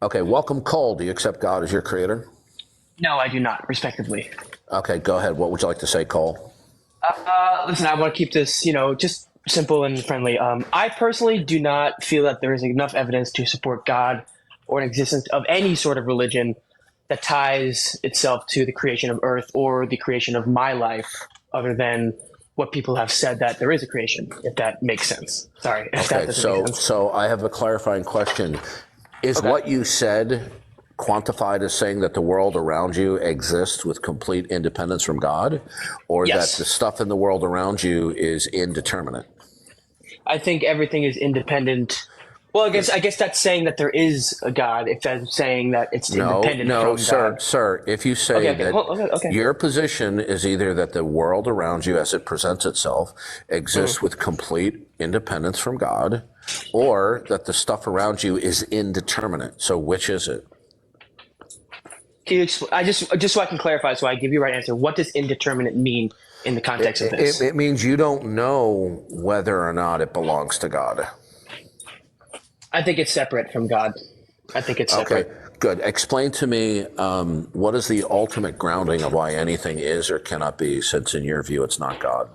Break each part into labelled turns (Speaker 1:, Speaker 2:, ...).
Speaker 1: Okay, welcome, Cole. Do you accept God as your creator?
Speaker 2: No, I do not, respectively.
Speaker 1: Okay, go ahead. What would you like to say, Cole?
Speaker 2: Listen, I want to keep this, just simple and friendly. I personally do not feel that there is enough evidence to support God or an existence of any sort of religion that ties itself to the creation of Earth or the creation of my life, other than what people have said that there is a creation, if that makes sense. Sorry, if that
Speaker 1: Okay,
Speaker 2: doesn't make sense.
Speaker 1: so I have a clarifying question. Is
Speaker 2: Okay.
Speaker 1: what you said quantified as saying that the world around you exists with complete independence from God, or that the
Speaker 2: Yes.
Speaker 1: stuff in the world around you is indeterminate?
Speaker 2: I think everything is independent. Well, I guess that's saying that there is a God. If that's saying that it's
Speaker 1: No,
Speaker 2: independent
Speaker 1: no,
Speaker 2: from God.
Speaker 1: sir. If you
Speaker 2: Okay,
Speaker 1: say
Speaker 2: okay,
Speaker 1: that
Speaker 2: okay.
Speaker 1: your position is either that the world around you as it presents itself exists
Speaker 2: Mhm.
Speaker 1: with complete independence from God, or that the stuff around you is indeterminate. So which is it?
Speaker 2: Can you I just so I can clarify, so I give you the right answer. What does indeterminate mean in the
Speaker 1: It,
Speaker 2: context of
Speaker 1: it,
Speaker 2: this?
Speaker 1: it means you don't know whether or not it belongs to God.
Speaker 2: I think it's separate from God. I think it's
Speaker 1: Okay,
Speaker 2: separate.
Speaker 1: good. Explain to me what is the ultimate grounding of why anything is or cannot be, since in your view it's not God.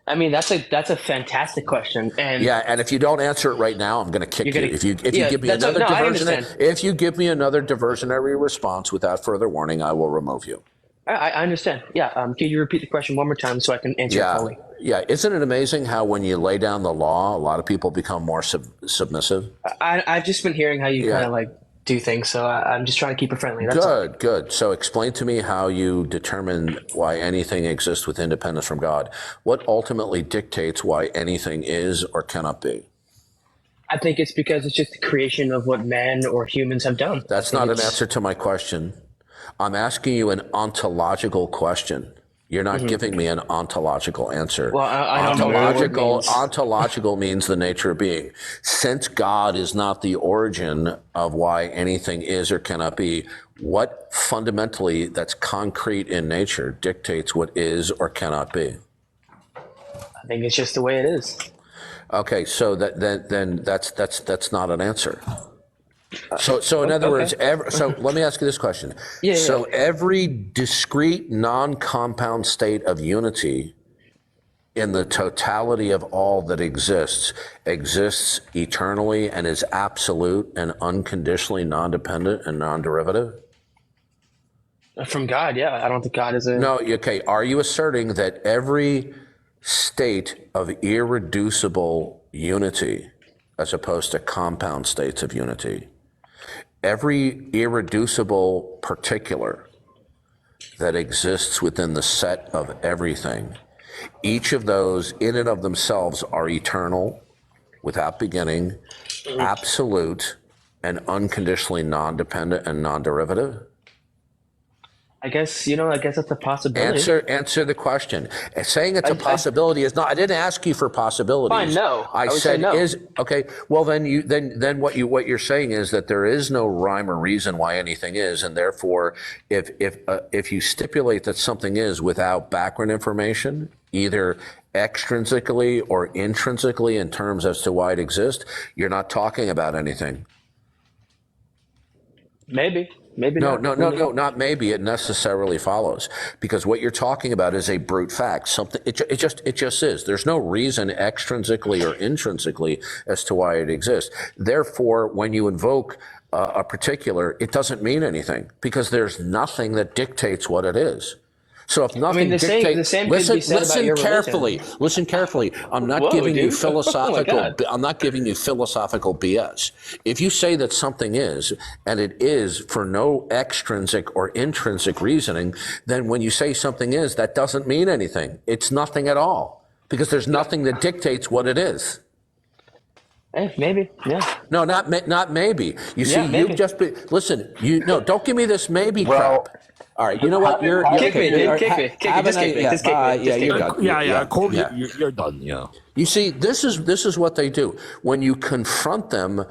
Speaker 2: I mean, that's a fantastic question, and
Speaker 1: Yeah, and if you don't answer it right now, I'm going to
Speaker 2: you're
Speaker 1: kick you.
Speaker 2: gonna
Speaker 1: If you
Speaker 2: yeah.
Speaker 1: give me
Speaker 2: That's
Speaker 1: another
Speaker 2: no. I understand.
Speaker 1: if you give me another diversionary response without further warning, I will remove you.
Speaker 2: I understand. Yeah. Can you repeat the question one more time so I can answer it
Speaker 1: Yeah,
Speaker 2: fully?
Speaker 1: yeah. Isn't it amazing how when you lay down the law, a lot of people become more submissive?
Speaker 2: I've just been hearing how you kind
Speaker 1: Yeah,
Speaker 2: of like do things, so I'm just trying to keep it friendly. That's all.
Speaker 1: good, good. So explain to me how you determine why anything exists with independence from God. What ultimately dictates why anything is or cannot be?
Speaker 2: I think it's because it's just the creation of what men or humans have done. I
Speaker 1: That's
Speaker 2: think
Speaker 1: not an
Speaker 2: it's.
Speaker 1: answer to my question. I'm asking you an ontological question. You're not
Speaker 2: Mhm.
Speaker 1: giving me an ontological answer.
Speaker 2: Well, I don't know what that word means.
Speaker 1: Ontological means the nature of being. Since God is not the origin of why anything is or cannot be, what fundamentally that's concrete in nature dictates what is or cannot be?
Speaker 2: I think it's just the way it is.
Speaker 1: Okay, so then that's not an answer. So in other
Speaker 2: Okay.
Speaker 1: words, so let me ask you this question.
Speaker 2: Yeah, yeah.
Speaker 1: So every discrete non-compound state of unity in the totality of all that exists eternally and is absolute and unconditionally non-dependent and non-derivative?
Speaker 2: From God, yeah. I don't think God is a.
Speaker 1: No, okay. Are you asserting that every state of irreducible unity, as opposed to compound states of unity, every irreducible particular that exists within the set of everything, each of those in and of themselves are eternal, without beginning, absolute, and unconditionally non-dependent and non-derivative?
Speaker 2: I guess that's a possibility.
Speaker 1: Answer the question. Saying it's a
Speaker 2: I
Speaker 1: possibility is not. I didn't ask you for
Speaker 2: fine.
Speaker 1: possibilities.
Speaker 2: No,
Speaker 1: I
Speaker 2: I would say
Speaker 1: said
Speaker 2: no.
Speaker 1: is okay. Well, then what you're saying is that there is no rhyme or reason why anything is, and therefore, if you stipulate that something is without background information, either extrinsically or intrinsically in terms as to why it exists, you're not talking about anything.
Speaker 2: Maybe, maybe
Speaker 1: No,
Speaker 2: not.
Speaker 1: no,
Speaker 2: Who
Speaker 1: no,
Speaker 2: knows?
Speaker 1: no, not maybe. It necessarily follows because what you're talking about is a brute fact. Something it just is. There's no reason extrinsically or intrinsically as to why it exists. Therefore, when you invoke a particular, it doesn't mean anything because there's nothing that dictates what it is. So if
Speaker 2: I mean,
Speaker 1: nothing
Speaker 2: the
Speaker 1: dictates,
Speaker 2: same could be said about
Speaker 1: listen
Speaker 2: your religion.
Speaker 1: carefully. Listen carefully.
Speaker 2: Whoa, dude! Oh my God!
Speaker 1: I'm not giving you philosophical BS. If you say that something is, and it is for no extrinsic or intrinsic reasoning, then when you say something is, that doesn't mean anything. It's nothing at all because there's nothing that dictates what it is.
Speaker 2: Hey, maybe. Yeah.
Speaker 1: No, not maybe. You see,
Speaker 2: Yeah,
Speaker 1: you've
Speaker 2: maybe.
Speaker 1: just been listen. Don't give me this maybe
Speaker 3: Well,
Speaker 1: crap. All right, you know what? You're
Speaker 2: Kick
Speaker 1: okay.
Speaker 2: me, dude. Kick me. Kick me. Just kick me.
Speaker 1: Yeah,
Speaker 2: Just kick me.
Speaker 1: yeah,
Speaker 2: Just kick
Speaker 1: you're
Speaker 2: me.
Speaker 1: done.
Speaker 3: yeah, Cole,
Speaker 1: Yeah.
Speaker 3: you're done. Yeah.
Speaker 1: You see, this is what they do when you confront them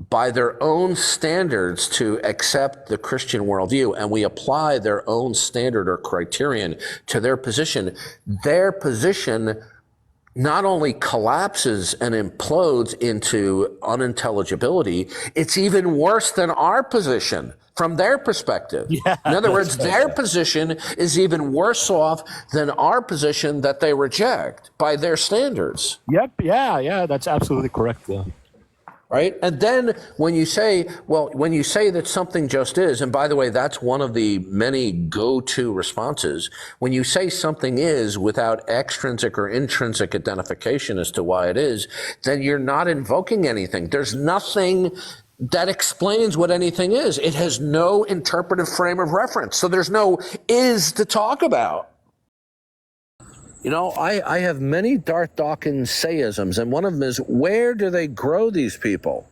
Speaker 1: by their own standards to accept the Christian worldview, and we apply their own standard or criterion to their position. Their position not only collapses and implodes into unintelligibility, it's even worse than our position from their perspective.
Speaker 3: Yeah,
Speaker 1: In other words,
Speaker 3: right,
Speaker 1: their position is even worse off than our position that they reject by their standards.
Speaker 3: Yep. Yeah. That's absolutely correct.
Speaker 1: Right? And then when you say, when you say that something just is, and by the way, that's one of the many go-to responses. When you say something is without extrinsic or intrinsic identification as to why it is, then you're not invoking anything. There's nothing that explains what anything is. It has no interpretive frame of reference. So there's no is to talk about. You know, I have many Darth Dawkins sayisms, and one of them is, where do they grow these people?